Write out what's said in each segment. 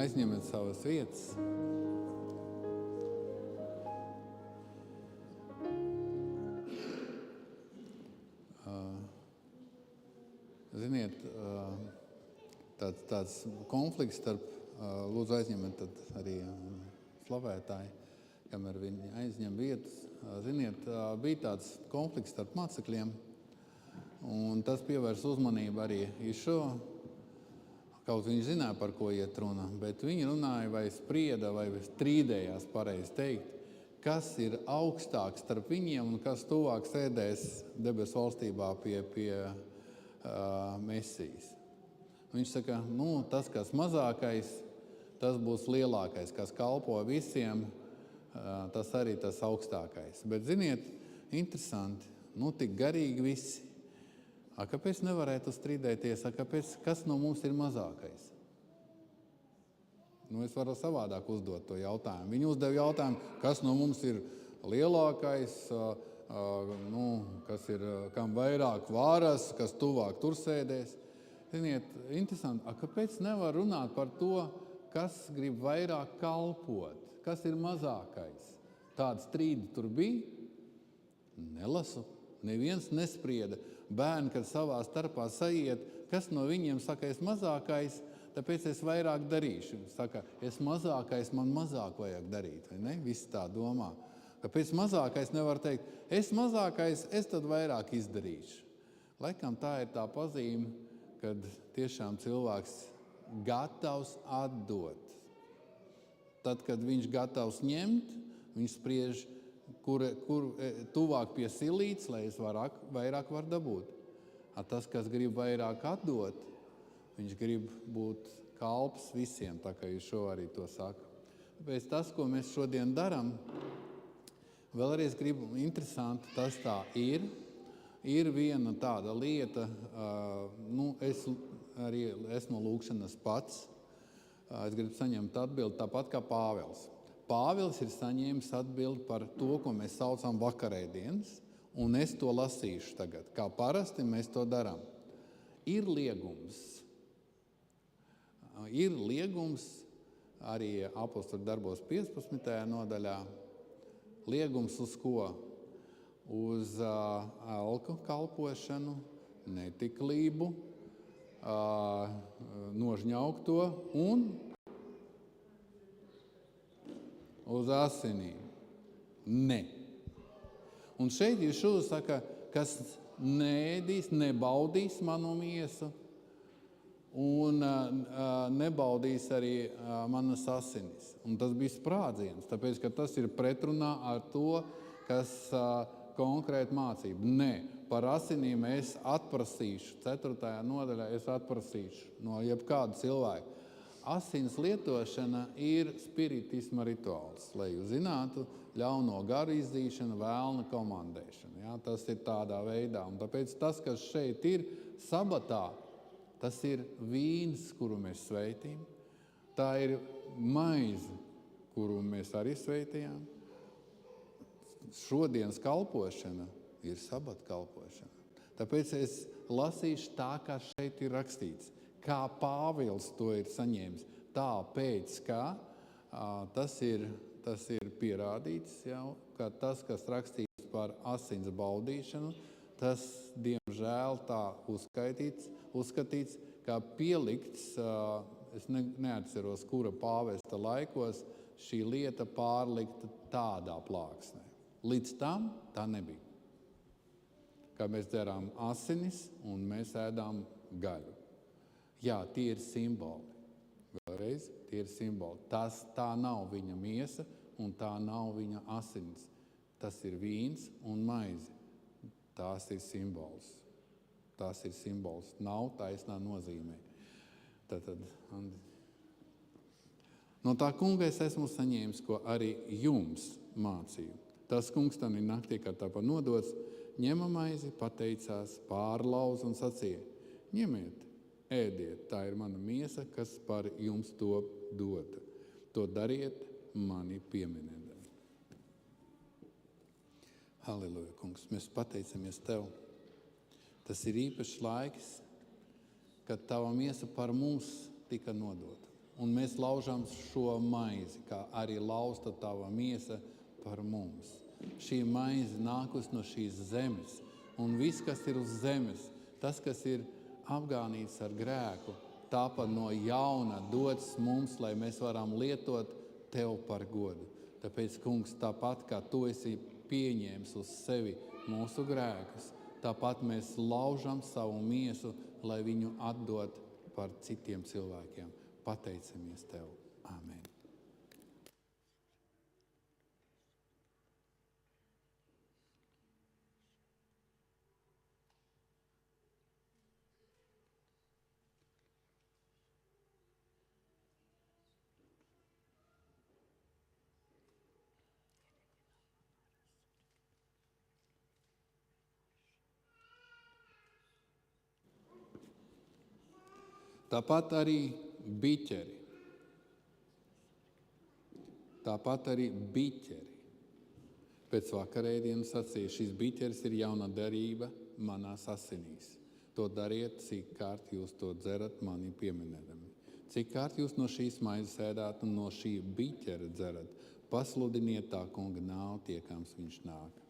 aizņemiet savas vietas. Ziniet, tāds konflikts starp, lūdzu aizņemiet tad arī slavētāji, kamēr viņi aizņem vietas. Ziniet, bija tāds konflikts starp mācekļiem, un tas pievērs uzmanību arī šo. Kaut viņi zināja, par ko iet runa, bet viņi runāja vai sprieda, vai strīdējās, pareizi teikt, kas ir augstāks starp viņiem un kas tuvāk sēdēs debesu valstībā pie Mesijas. Viņš saka, tas, kas mazākais, tas būs lielākais, kas kalpo visiem, tas arī tas augstākais. Bet, ziniet, interesanti, tik garīgi visi. Kāpēc nevarētu strīdēties? Kas no mums ir mazākais? Es varu savādāk uzdot to jautājumu. Viņi uzdeva jautājumu, kas no mums ir lielākais, kas ir, kam vairāk varas, kas tuvāk tur sēdēs. Ziniet, interesanti, kāpēc nevar runāt par to, kas grib vairāk kalpot, kas ir mazākais? Tāda strīda tur bija? Nelasu. Neviens nesprieda. Bērni, kad savā starpā sajiet, kas no viņiem saka, es mazākais, tāpēc es vairāk darīšu. Saka, es mazākais, man mazāk vajag darīt, vai ne? Visi tā domā. Kāpēc mazākais nevar teikt, es mazākais, es tad vairāk izdarīšu. Laikam tā ir tā pazīme, kad tiešām cilvēks gatavs atdot. Tad, kad viņš gatavs ņemt, viņš spriež, kur tuvāk pie silītes, lai es vairāk var dabūt. Tas, kas grib vairāk atdot, viņš grib būt kalps visiem, tā kā jūs šo arī to saka. Tāpēc tas, ko mēs šodien daram, vēlreiz gribu interesanti, tas tā ir. Ir viena tāda lieta, es arī esmu lūgšanas pats. Es gribu saņemt atbildi tāpat kā Pāvils. Pāvils ir saņēmis atbildi par to, ko mēs saucam vakarēdienas, un es to lasīšu tagad. Kā parasti mēs to darām. Ir liegums. Ir liegums arī Apostļu darbos 15. nodaļā. Liegums uz ko? Uz elku kalpošanu, netiklību, nožņaukto un uz asinīm. Ne. Un šeit Ješūs saka, kas neēdīs, nebaudīs manu miesu un nebaudīs arī manas asinis. Un tas bija sprādziens, tāpēc, ka tas ir pretrunā ar to, kas konkrēta mācība. Nē, par asinīm es atprasīšu, 4. nodaļā es atprasīšu no jebkāda cilvēka. Asins lietošana ir spiritisma rituāls, lai jūs zinātu, ļauno garu izdzīšana, vēlna komandēšana. Ja? Tas ir tādā veidā. Un tāpēc tas, kas šeit ir sabatā, tas ir vīns, kuru mēs sveitīm. Tā ir maize, kuru mēs arī sveitījām. Šodienas kalpošana ir sabata kalpošana. Tāpēc es lasīšu tā, kā šeit ir rakstīts. Kā Pāvils to ir saņēmis. Tāpēc, ka tas ir pierādīts, jau, ka tas, kas rakstīts par asins baudīšanu, tas, diemžēl, tā uzskatīts, kā pielikts, es neatceros, kura pāvesta laikos, šī lieta pārlikta tādā plāksnē. Līdz tam tā nebija. Kā mēs dzerām asinis un mēs ēdām gaļu. Jā, tie ir simboli. Vēlreiz, tie ir simboli. Tā nav viņa miesa un tā nav viņa asinis. Tas ir vīns un maize. Tās ir simbols. Tas ir simbols. Nav taisnā nozīmē. Tātad, no tā kunga es esmu saņēmis, ko arī jums mācīju. Tas kungs tam ir naktī, kā tāpat nodots, ņema maizi, pateicās, pārlauza un sacīja, ņemiet, ēdiet, tā ir mana miesa, kas par jums to dota. To dariet mani pieminēdami. Halleluja, kungs, mēs pateicamies tev. Tas ir īpašs laiks, kad tava miesa par mums tika nodota. Un mēs laužam šo maizi, kā arī lausta tava miesa par mums. Šī maize nākus no šīs zemes, un viss, kas ir uz zemes, tas, kas ir apgānīts ar grēku, tāpat no jauna dots mums, lai mēs varam lietot tev par godu. Tāpēc, kungs, tāpat kā tu esi pieņēmis uz sevi mūsu grēkus, tāpat mēs laužam savu miesu, lai viņu atdot par citiem cilvēkiem. Pateicamies tev. Āmen. Tāpat arī biķeri. Pēc vakarēdienas sacīja, šis biķeris ir jauna derība manās asinīs. To dariet, cik kārt jūs to dzerat mani pieminēdami. Cik kārt jūs no šīs maizes ēdāt un no šī biķera dzerat, pasludiniet tā kunga nāvi, tiekams viņš nāk.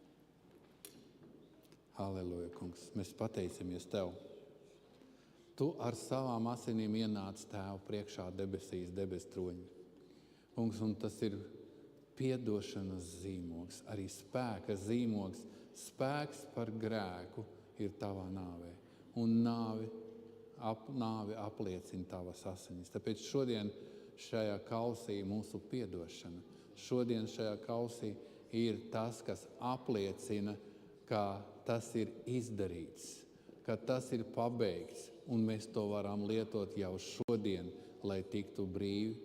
Halleluja, kungs, mēs pateicamies tev. Tu ar savām asinīm ienāc Tēvu priekšā debesīs, debes troņi. Kungs, un tas ir piedošanas zīmogs, arī spēka zīmogs. Spēks par grēku ir tavā nāvē. Un nāvi apliecina tavas asinis. Tāpēc šodien šajā kausī mūsu piedošana. Šodien šajā kausī ir tas, kas apliecina, ka tas ir izdarīts, ka tas ir pabeigts. Un mēs to varam lietot jau šodien, lai tiktu brīvi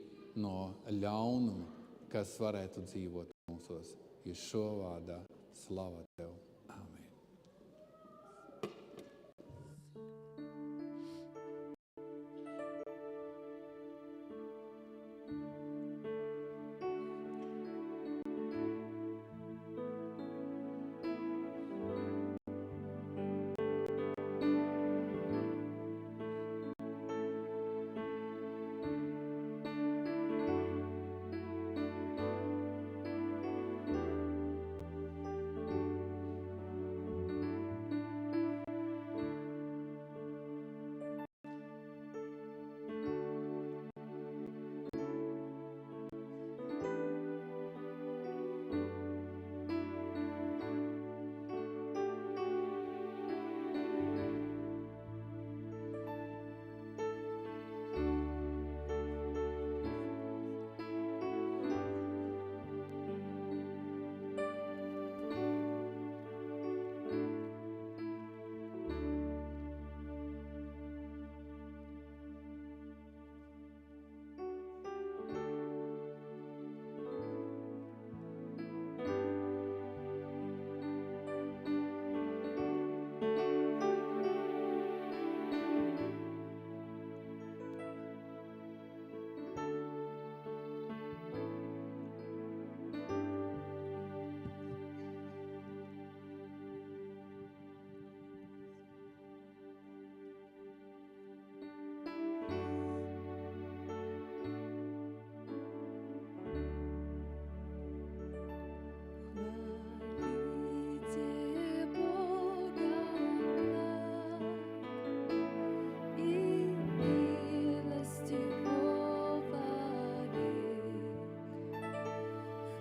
no ļaunuma, kas varētu dzīvot mūsos. Jo šo vārdā slava tev.